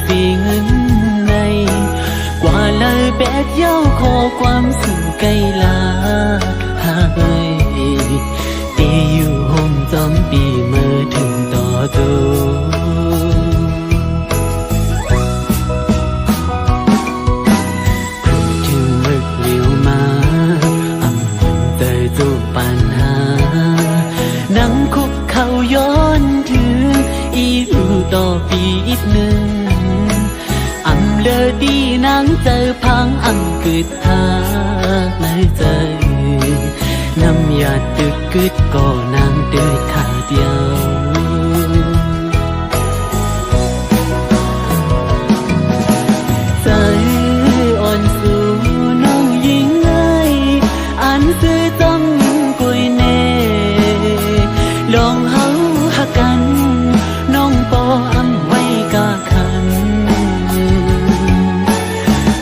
vì ngân này qua lời bé giao khôความสึงไกลลาหาเอ่ยตีอยู่ห่มจอมปีเมื่อถึงต่อตัวถึงมึกเลี้ยวมาอำมันเตยจูบปัญหานั่งคุกเข่าย้อนถึงอีรูต่อปีอีกหนึ่งอำเลอดีนางเจอพังอำกึดทาในใจน้ำยาตึกกึดก่อนางเดินขาเดียวใจอ่อนสู่น้องหญิงไงอันซื้อต้องกุยเน่ลองเฮาหักกันน้องปออำไว้กะคัน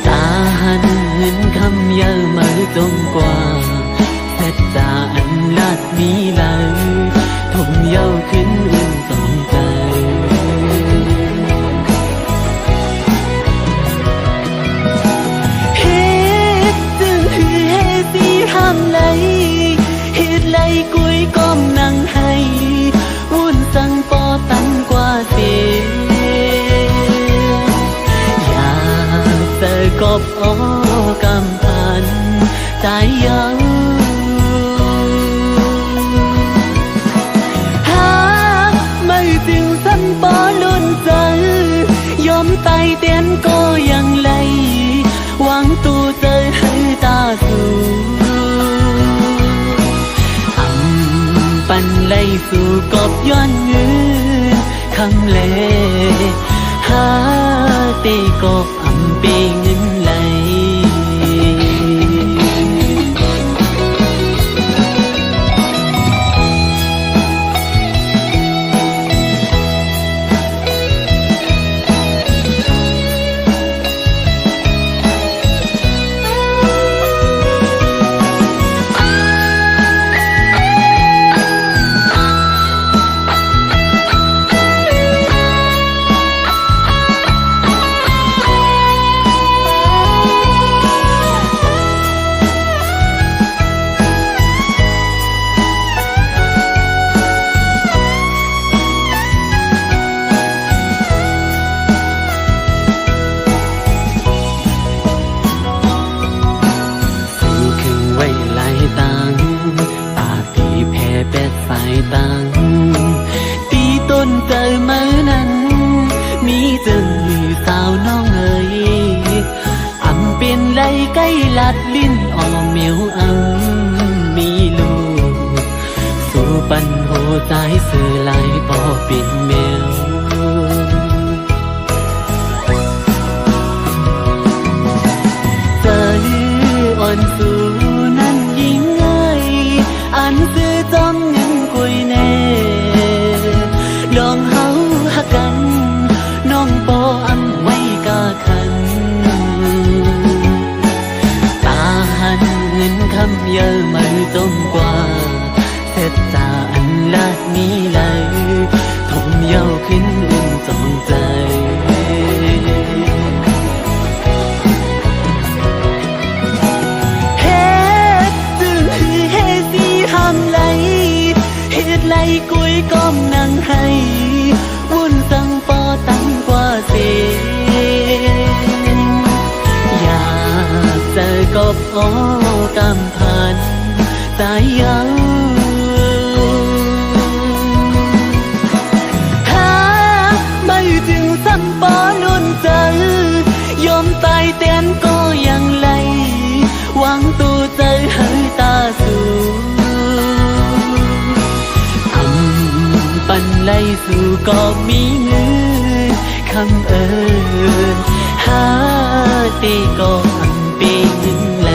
ตาหันเงินคำเยอะมาจงกว่าเสร็จจาอันลาดมีไหลทมเย้าขึ้นอื่นสองใจเฮ็ดจึงคือเฮสีห้ามไหลเฮ็ดไหลกุยก้มนั่งให้วุ่นสังปอตันกว่าเสียอยากเจอกบกำพันใจเย้าจึงสันปอลุ่นใจยอมตายเตียนก็ยังไหลหวังตูเจอให้ตาสู่ปันไหลสู่กบย้อนเงินคำเลหาตีกบอำเปเงินไหลสายตังตีต้นเจอเมื่อนั้นมีจึงหรือสาวน้องเอ๋ยอำเป็นไหลใกล้ลัดลิ้นออมเหมียวอำมีลูกสู่ปันโหใจสื่อไหลปอเป็นแมวใจอ่อนสู่นั้นยิ่งไงอันซื้อจอมเงินกุยเน่ลองเฮาหักกันน้องปออำไว้กะคันตาหันเงินคำเยอะมาจงกว่าเสร็จจาอันลาดมีไหลทมเย้าขึ้นอุ่นจงใจไหลกุยก้มนั่งให้วุ่นสังปอตั้งกว่าเสียอยากเจอกบกำพันสายเย้าหาไม่จึงสังปอลุ่นใจยอมตายเตียนก็ยังไหลหวังตูใจให้ตาสู่ปันไหลสู่ก็มีเงินคำเอิญหาตีก็อำเปเงินไหล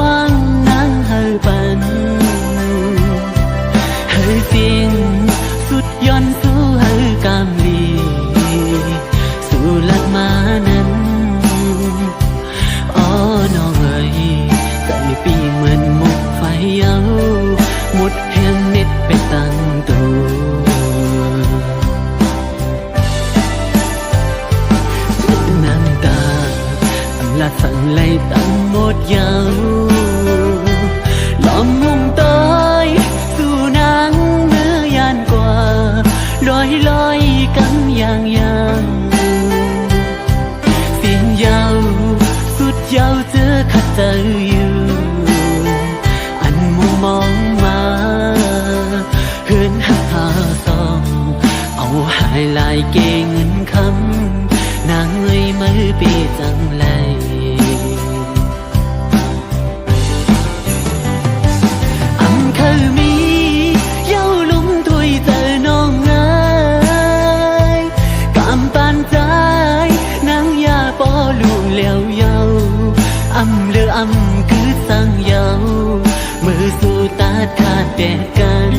quang nắng hơi bần hơi tiếng suốt yon su hơi cam ly su lát má nắng nó người dậy pi mình một phải áo một hẹn nét bê tăng tù nàng ta là phận lây tăng một dạo lòng hùng tới dù nắng mưa gian qua lối lối cắn yang yang xin giao suốt giao giữa khát tơ yêu anh mù mong mà hướng hà song âu hai lại kê ngân khăm nàng ơi mới biết rằng lại âm khơi mi dấu lung thôi giờ non ngái cảm ban trái nắng ya bỏ luôn leo dâu âm lửa âm cứ sang dâu mưa dù ta khát đẹpกัน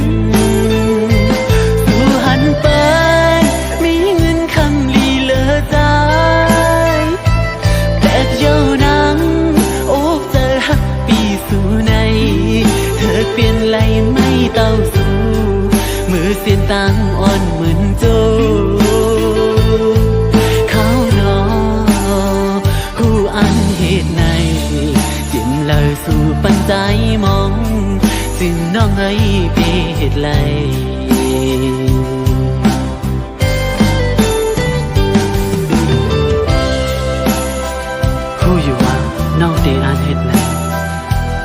dù hẳn bênมีเงินคำลีเลอใจแต่เจ้านังโอ้เจอฮักปีสู่ในเธอเปลี่ยนไหลไม่เต้าสู่มือเสียนตังอ่อนเหมือนโจเขานอหูอันเหตุในจิ้มเลยสู่ปัญใจมองจึงน้องเอ้ยเปเหตุไรผู้อยู่ว่าน้องเดอ่านเหตุไร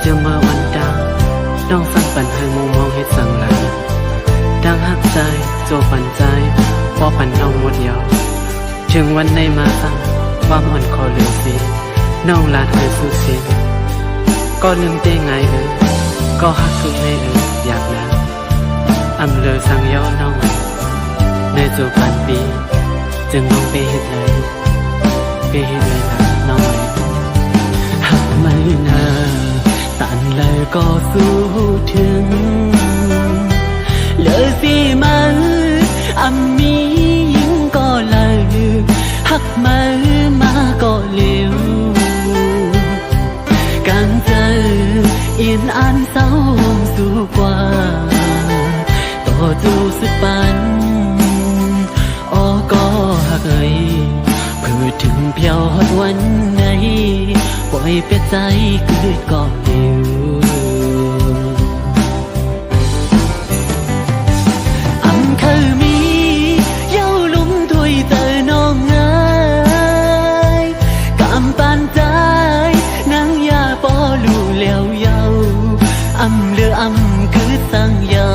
จะมาวันดาน้องสั่งปันให้มุมมองเหตุสั่งไหลดังหักใจโจปันใจพอปันน้องหมดยาวถึงวันในมาสั่งความอ่อนคอเหลือสีน้องลาดให้สู้เสียก็ลืมเต้ไงก็ฮักสุดในอยากนะอำเลยสั่งย่อน้องในจูพันปีจึงน้องไปเหตุเลยนะน้องหักไม่นาตันเลยก็สู้ถึงเลยสิมันอำมียิงก็เลยหักมือมาก็เร็วกังเจออินอันเศร้าสู่กว่าต่อจูสุดปันก็หักเอ่ยเพื่อถึงเพียวฮอดวันไหนปล่อยเปียใจคือก็เดียวอำคือมีเย้าลุ่มถ้วยเจอน้องง่ายกำปานใจนางยาปอลู่เลี้ยวเย้าอำเลืออำคือสั่งเย้า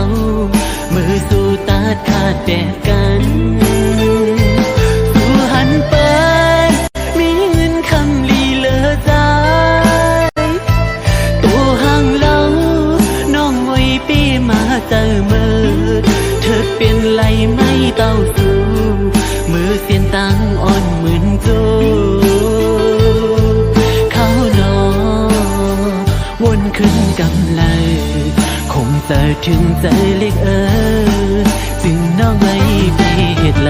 มือสู่ตาขาดแดดกันสู่หันไปมีเงินคำลีเลอใจตัวห่างเล่าน้องไว้ปีมาเจอมือเธอเปลี่ยนไหลไม่เต้าสู่มือเสียนตังอ่อนเหมือนโจเขานอวนขึ้นกำไรคงเจอถึงใจเล็กจึงน้องไม่ไปเหตุไร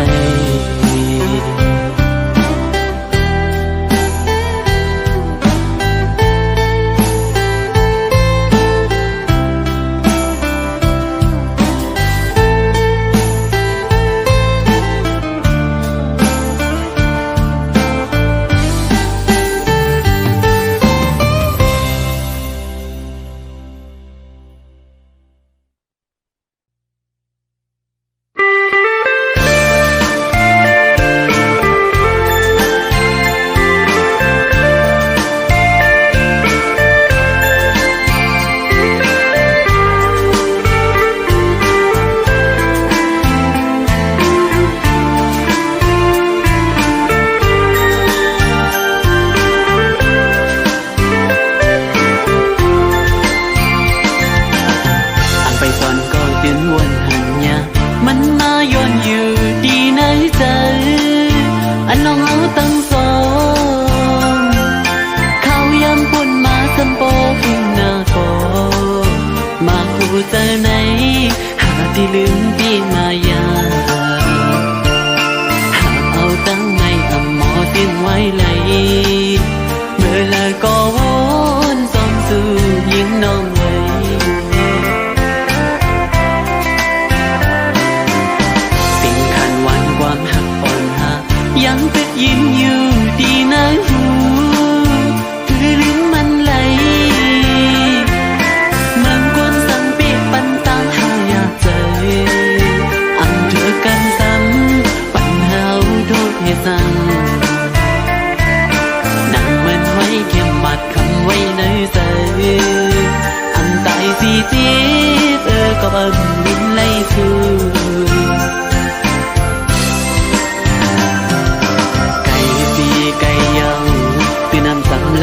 เจอไหนหากที่ลืมปีมายาหากเอาตั้งในอำหมอสิ้นไว้เลยเมื่อละก็วนส่องสู่ยิ่งน้องเลยสิ่งขันวันความหักอ่อนหายังติดยิ้มอยู่ดีนะหูคือลืมมันเลยมันกวนสังเปียปันตาหาอยากเจออันเธอกันซ้ำปัญหาโทษให้สั่งนั่งมันไว้เข้มมัดคำไว้ในใจอันตายสิจีบก็บังบินไล่ทู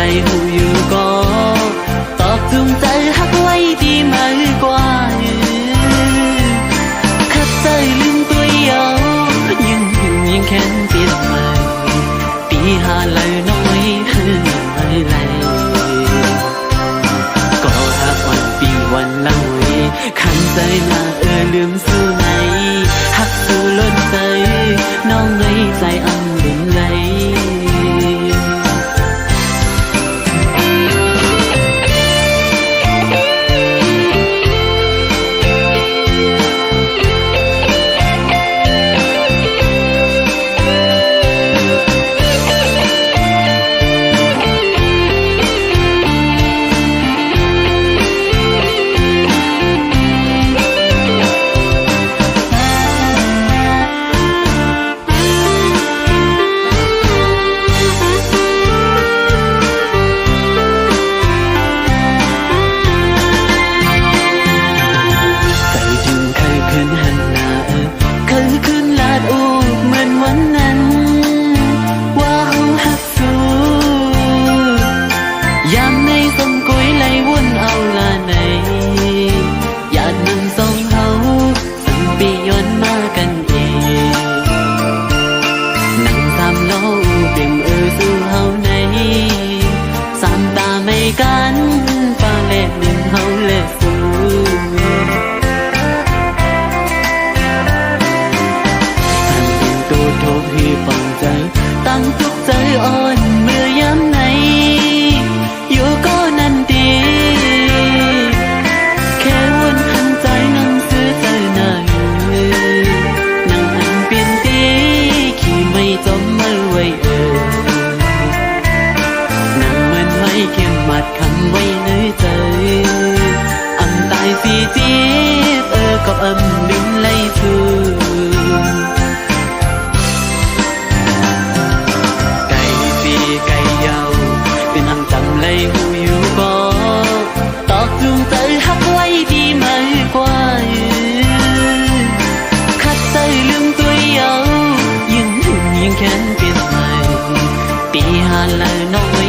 ไล่หูอยู่ก็ตอบจุงใจหักไว้ดีมากกว่าขัดใจลืมตัวเยายิ่งยิ่งแค้นเปลี่ยนใหม่ปีหาเลยน้อยไม่ไหลก็หักวันปีวันเล่าขันใจมาลืมสู้ไหนหักสู้ล้นใจน้องไงใจอ่ำลืมไหลกันฟ้าเล็ดหนึ่งเฮาเล็ดสูท่านเป็นตัวโทษที่ฟังใจตั้งทุกใจอ่อนเมื่อย้ำในอยู่ก็นั่นดีแค่วนหันใจนั่งซื้อใจหน้านั่งหันเปลี่ยนตีขี่ไม่จมมาไว้เข้มมัดคำไว้ในใจอำตายสิจีบก็อำลืมไล่ทูไก่ปีไก่เยาเป็นอังจำไล่หูอยู่ก็ตอกจุงใจหักไว้ดีมากกว่าขัดใจลืมตัวเยายิ่งยิ่งแค้นเปลี่ยนใหม่ตีหาละน้อย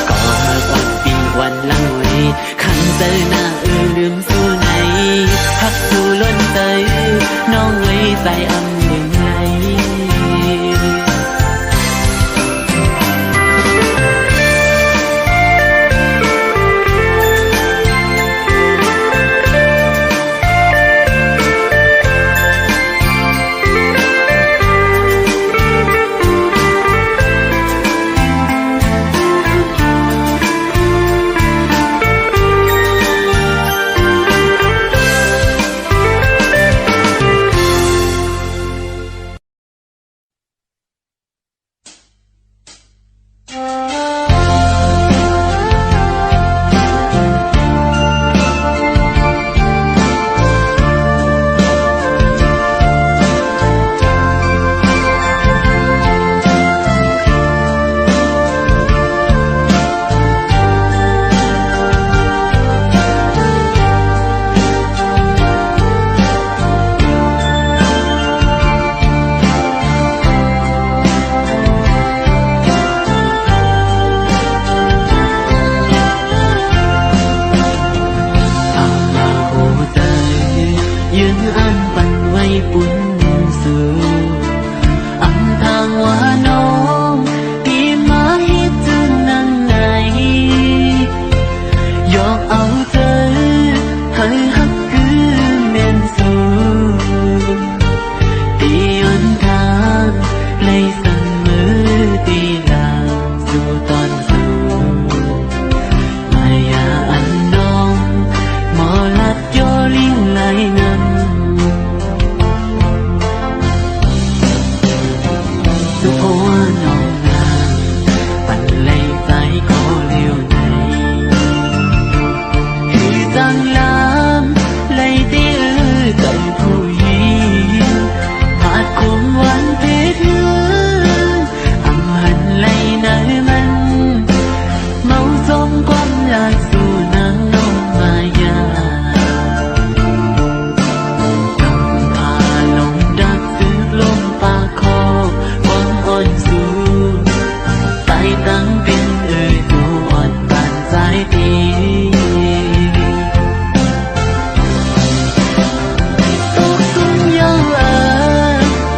ก็หากวันปีวันเล่าขันเจอหน้าลืมสู้ไหนพักสู้ล้นใจน้องไว้ใจอำลืมไหล ลายสู่นางน้องมายาน้องพาลงดักซื้อลมปากคอความอ่อนสูงไปตั้งเป็นตัวอ่อนปานสายดีต้องสุญญา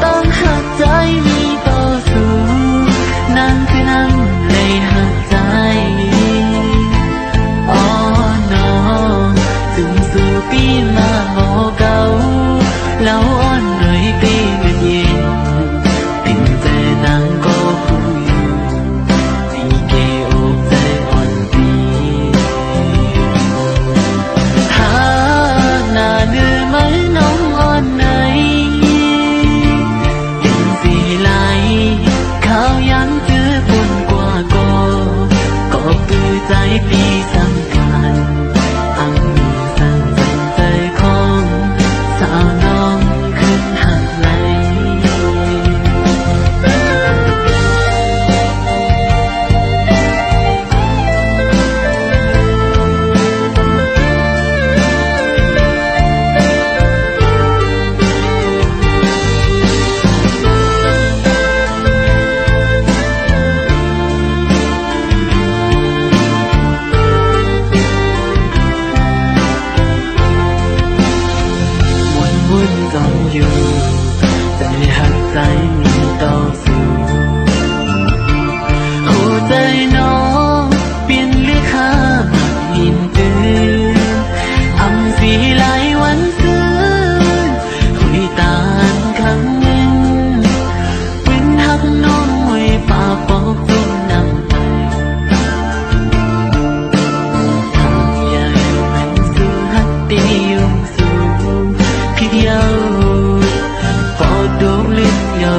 ต้องหักใจมีต่อสู้นางคือนางเลยหักใจอ๋อน้องถึงสู่ปีมาหมอเก่าแล้วอ่อนหน่อยตีเงินเย็นถึงเจอนางก็ผู้อยู่ที่เกอกใจอ่อนดีหาหน้าเนื้อไหมน้องอ่อนไหนยังสีไหลข้าวยังเจอปนกว่าก็ปือใจปีสำคัญอังมีสั่งสั่งใจของสาวน้องขึ้นหักไหลวุ่นจอมอยู่ใจหักใจมีต่อสู้หัวใจน้องเปลี่ยนเลือกข้าหินตื่นอำสีหลายวันซื้อคุยตานครั้งหนึ่งเป็นหักน้องไว้ป่าปอกต้นนำไปทางใหญ่มันสู้หักตียุ่งสูงพี่เดียวพอดูลิ้นเยา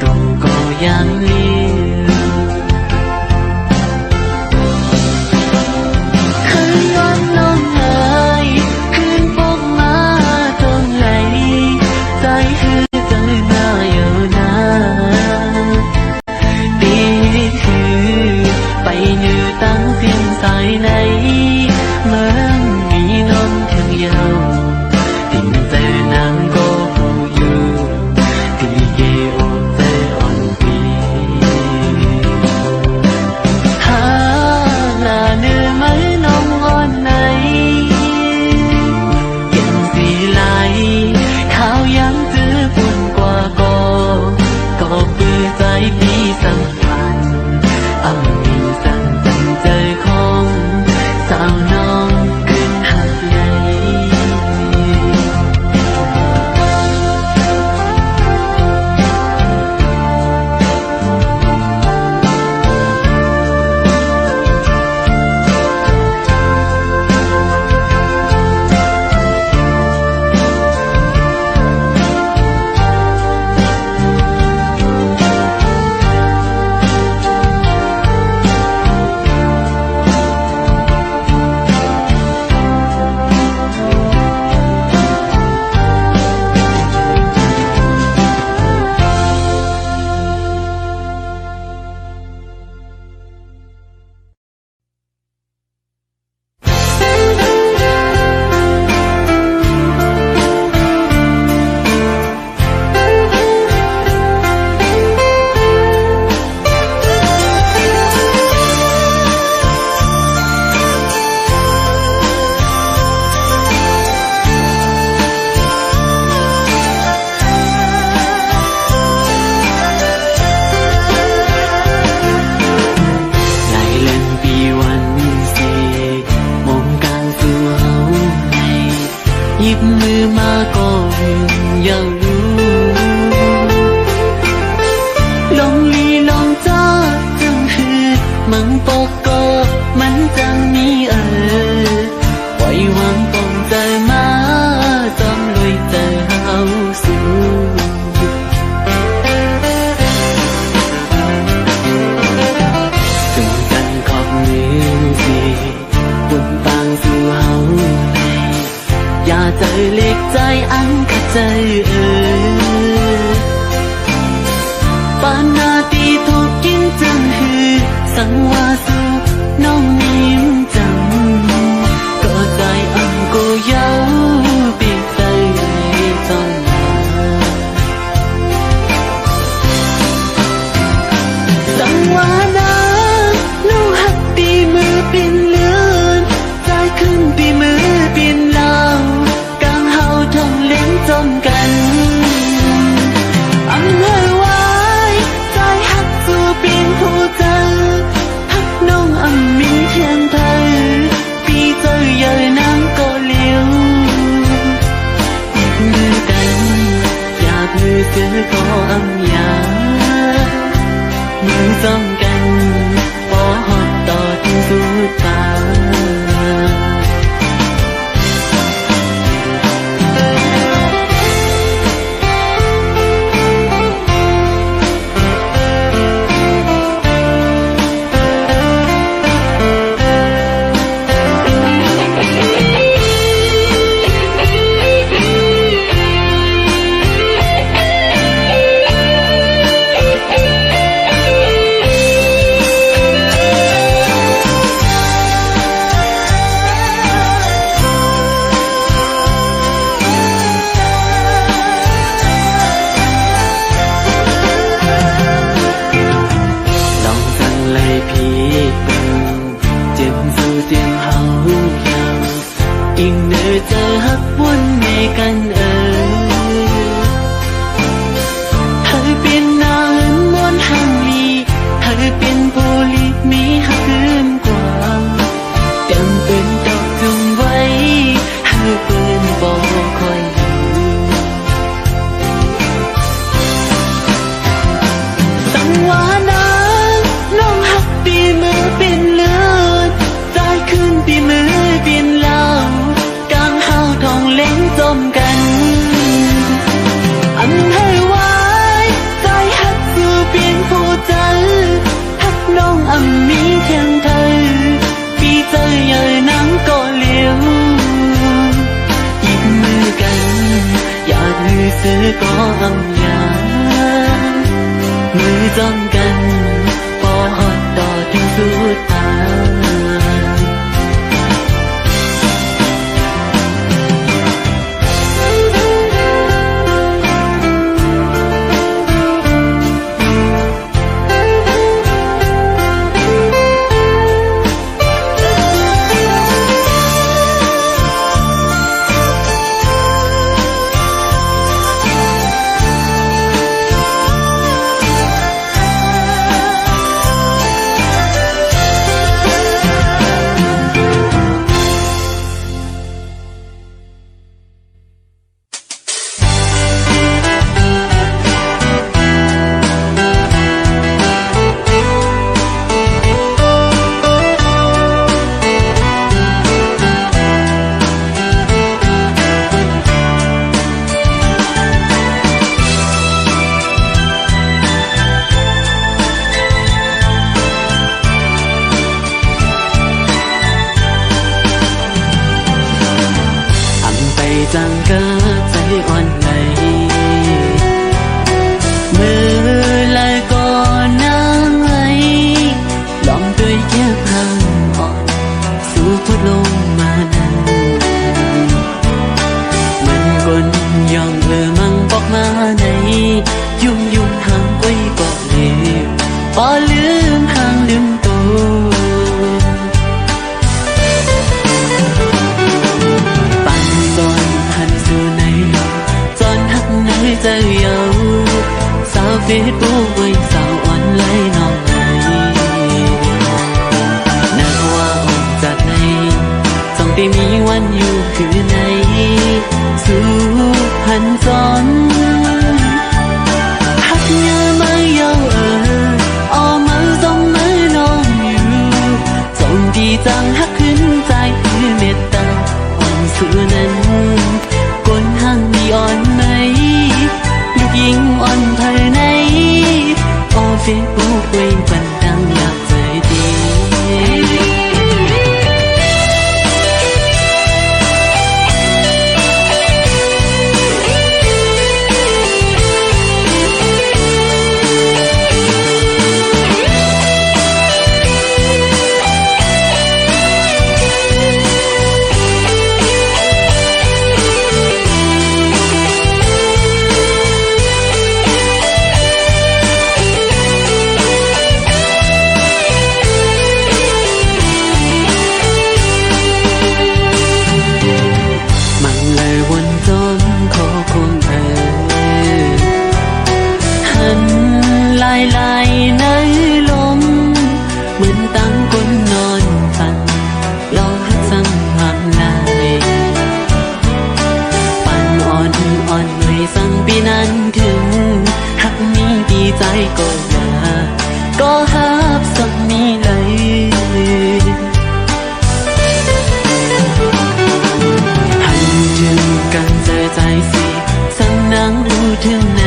ตรงก็ยังเลี้ยวเคยย้อนน้องเอ๋ยคืนพกมาตรงไหลใจคือใจหน้าเยานาตีคือไปยืนตั้งเสียงสายไหนเหมือนมีน้องเพียงเยาถึงเจอนางก็ผู้อยู่ที่เกอกใจอ่อนปีหาหน้าเนื้อไหมน้องอ่อนไหนยังสีไหลข้าวยังเจอปนกว่าก็ปือใจปีสำคัญอังมีสั่งจังใจของสาวน้องขึ้นหักไหลหยิบมือมาก็ยังรู้ลองลีลองจ้าจังหืดมังปอกก็มันจังมีปล่อยวางปองใจมาจอมลอยใจเฮาสู่ถึงกันขอบมือสิบุญปางสู่เฮาอย่าใจเล็กใจอันขัดใจปานนาตีถูกกินจังหือสังวาสู่น้องนิ่มจัง ฮักวนเมกันเธอเป็นนางมนต์หังลีเธอเป็นโพลีมีฮักเกินกว่าเต็มเป็นดอกจุงไว้เธอเป็นบอกคอยตั้งว่านางน้องฮักปีมือเป็นเลือดตายขึ้นปีมือเป็นเหล้ากางเฮาทองเล้งจมกันอันให้ไว้ใจฮักสู่เปลี่ยนผู้ใจฮักน้องอันมีเพียงเธอปีใจเยอะนังก็เลี้ยวหยิบมือกันอยากลือซื้อก็อำยามือจ้องกันพอฮอดต่อถึงสุดทางจังก็ใจอ่อนไหลมือลายก่อนนางไหลลองด้วยแก้พังอ่อนสู่พุทลงมานั้นมันกลย่องมังบอกมาในยุ่งห่างไว้ก็เลวพอลืมห่างลืมตัวใจเยาสาวเฟซบุ๊กไว้สาวออนไลน์น้องไหนนักว่าออกจากไหนต้องได้มีวันอยู่คือไหนสู่พันจอนหักยามาเยาออมือจงมือน้องอยู่จงดีจังหักขึ้นใจคือเมตตาอ่อนสู่นั้นกลห่างมีอ่อนไหนยิงอ่อนภายในออเฟซบุ๊กไว้บันดังอยากใจดีลายในลมเหมือนตั้งคนนอนฝันลองหักสั่งความลายปั่นอ่อนหน่วยสั่งปีนั้นถึงหักมีดีใจก็ว่าก็หักสักมีเลยหันถึงกันใจสิสั่งนั่งรู้ถึงไหน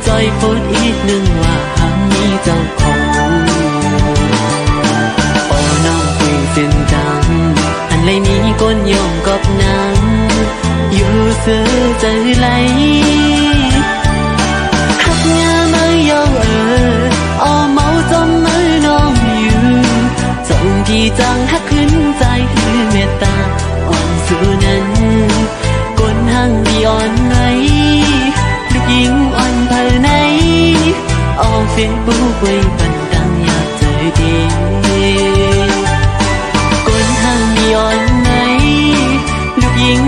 จอยโพสอีกหนึ่งว่าหากมีเจ้าของโอ้น้องคุยเส้นจังอันไรนี้ก้นยอมกับนางอยู่เสือใจไหลหักยามาเยาอเมาจมมือน้องอยู่จงที่จังหักขึ้นใจคือเมตตาอ่อนสู่นั้นก้นห่างดีอ่อนไหนลูกหญิงอ่อนภายในออเฟซบุ๊กไว้บันดังอยากเจอดีก้นห่างดีอ่อนไหนลูกหญิง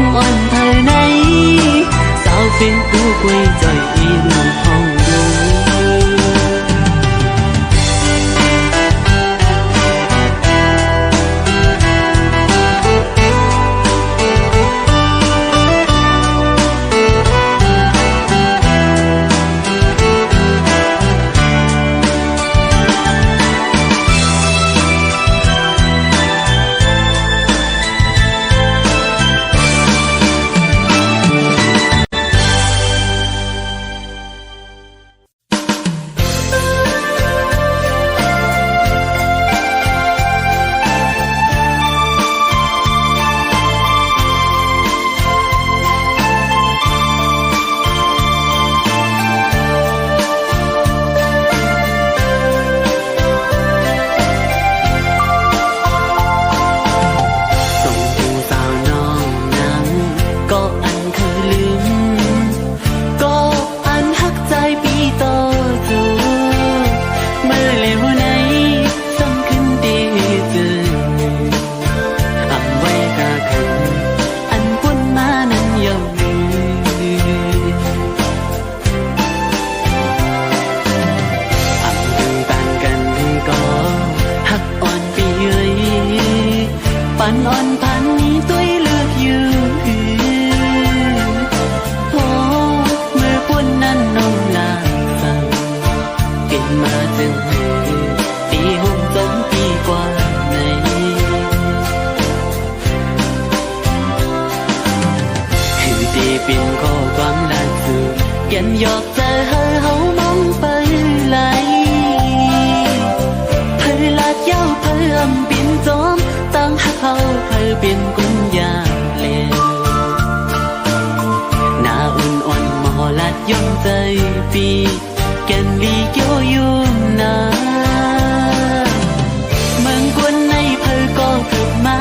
วันอ่อนพันนี้ตัวเลือกอยู่โอ้เมื่อปุ่นนั้นน้องลาฟังเป็นมาถึงปีห่มจมปีกว่าในคือตีเป็นข้อความล่าสุดยันหยอกใจเฮามองไปไหลเพอลาดเย้าเพออำปินจอมตั้งหักเขาเพอเป็นกุญยาเลวหน้าอุ่นอ่อนมอลัดย่อมใจปีแก่นลีเกี่ยวยุ่มนาเมืองกวนในเพอก็เกิดมา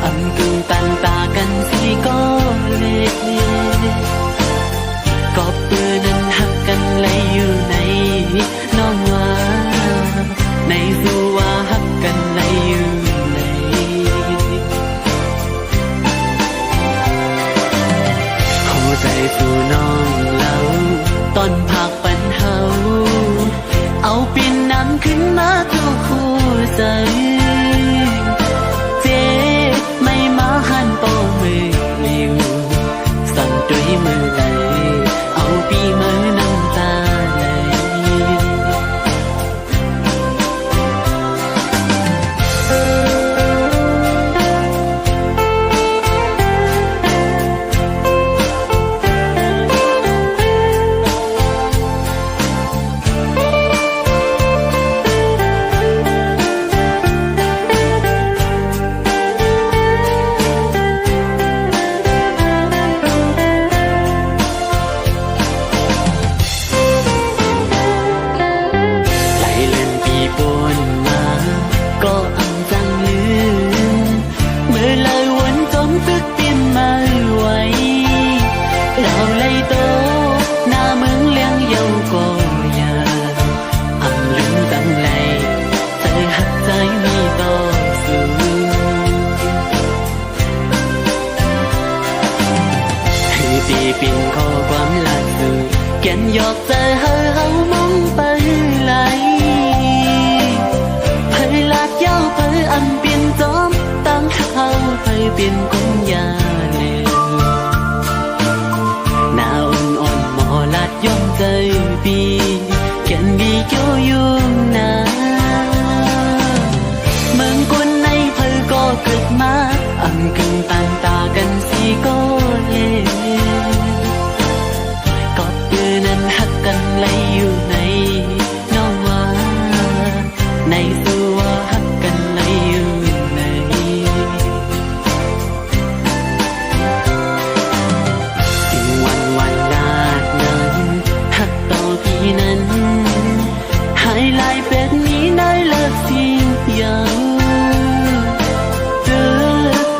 อำกึ่งตันตากันสีก็เละก็เปื้อนั้นหักกันไหลอยู่ในน้องว่าในสู่ว่าหักกันไหลอยู่ในเข้าใจสู่น้องเล่าตอนพักปันเฮาเอาปิ่นน้ำขึ้นมาทุกคู่ใจเจ๊ไม่มาหันโปมือลิวสั่นด้วยมือไหลเอาปีมือน้ำตาไหลเป็นข้อความล่าสุดแก่นหยอกใจเฮามองไปไหลเพอลาดเย้าเพออำเปลี่ยนจอมตั้งเฮาเพอเป็นกุญยาเลวหน้าอ่อนๆหมอลาดย่อมใจปีแก่นดีเกี่ยวยุ่งนาเมืองกวนในเพอก็เกิดมาอำกึ่งต่างตากันสีก็เลกันไหลอยู่ในน้องว่าในสู่ว่าหักกันไหลอยู่ในถึงวันลาดนั้นหักต่อพี่นั้นหายลายเป็ดนี้ได้เลิกสิ่งเดียวเจอ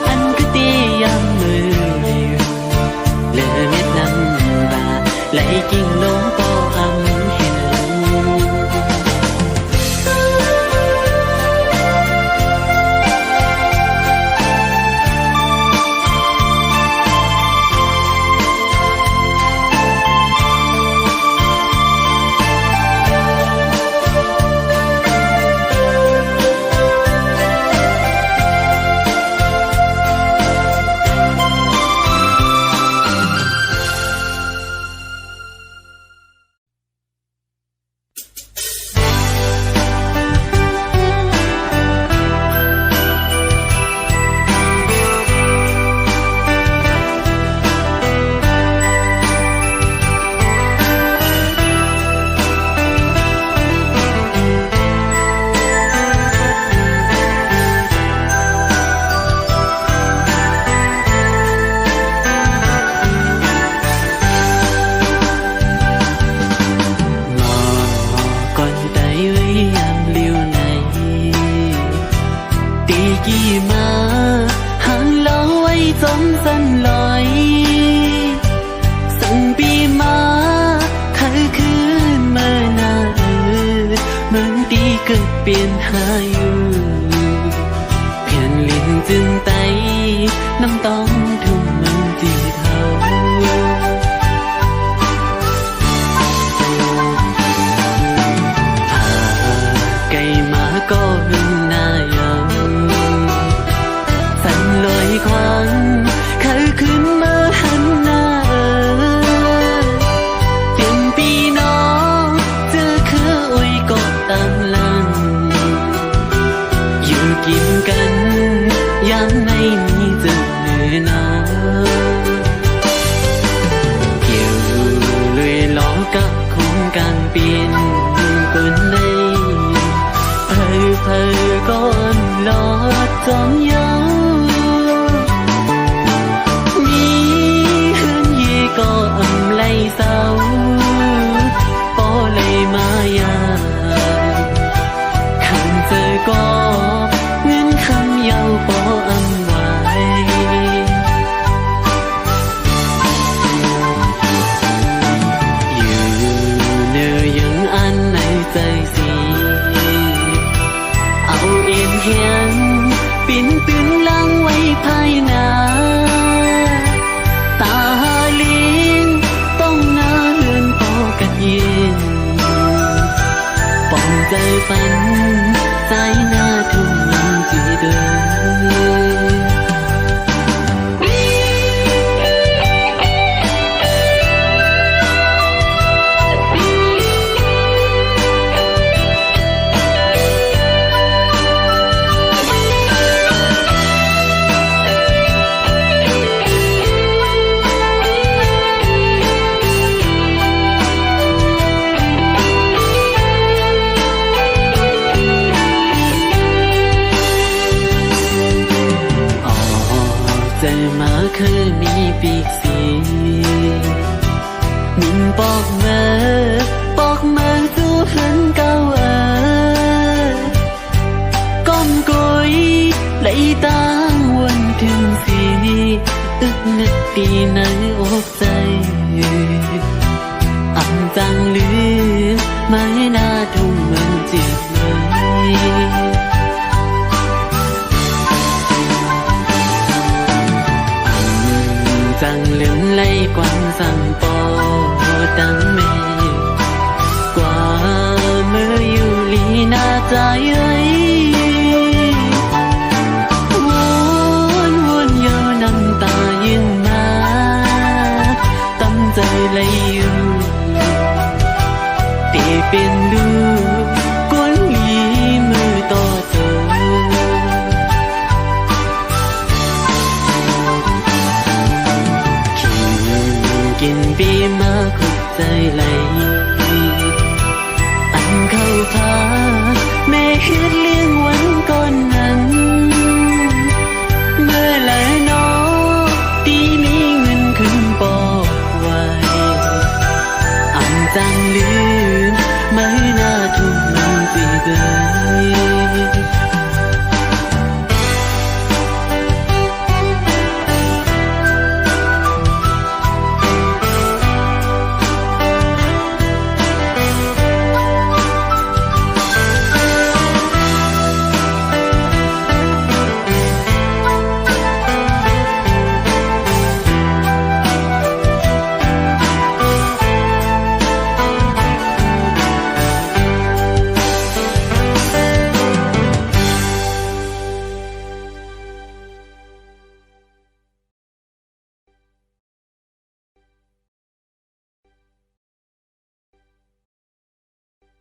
อันก็ตียามมือเดียวเลือเม็ดน้ำตาไหลกิ่งลงเปลี่ยนหาอยู่เพียนลิ้นจึงไตน้ำต้องทุ่มมันจีเท่าไก่มาก็หึงหน้ายังสัน กันยามในนี้เจอหนาวเกี่ยวลุยล้อกับโครงการเปลี่ยนคนในเพอก่อนลอดจอมยาวมีหืนยีก็อำไลเศร้าปอเลยมายาคำเจอก็เงินคำยาวปออำไว้อยู่เนื้อยังอันในใจสีเอาเอ็นเฮียนปิ่นตึงลังไว้ภายหน้าตาลิงต้องหน้าเฮือนพอกันเย็นปองใจฝันใจหน้าทุ่งมันจีเดินใจมาเคยมีปีกสีมินปอกเมื่อสู้หันเก่าก้อมกุยไหลตางวนถึงสีอึกนึกตีในอกใจอ่ำจังลืมไม่น่าทุ่งมันจีบเลยจังลืมไล่กวางสั่งปอดังเมกว่าเมื่ออยู่ลีนาใจเอ้ยวนเยอะน้ำตายิ่งมาตั้งใจเลยอยู่ตีเป็นดู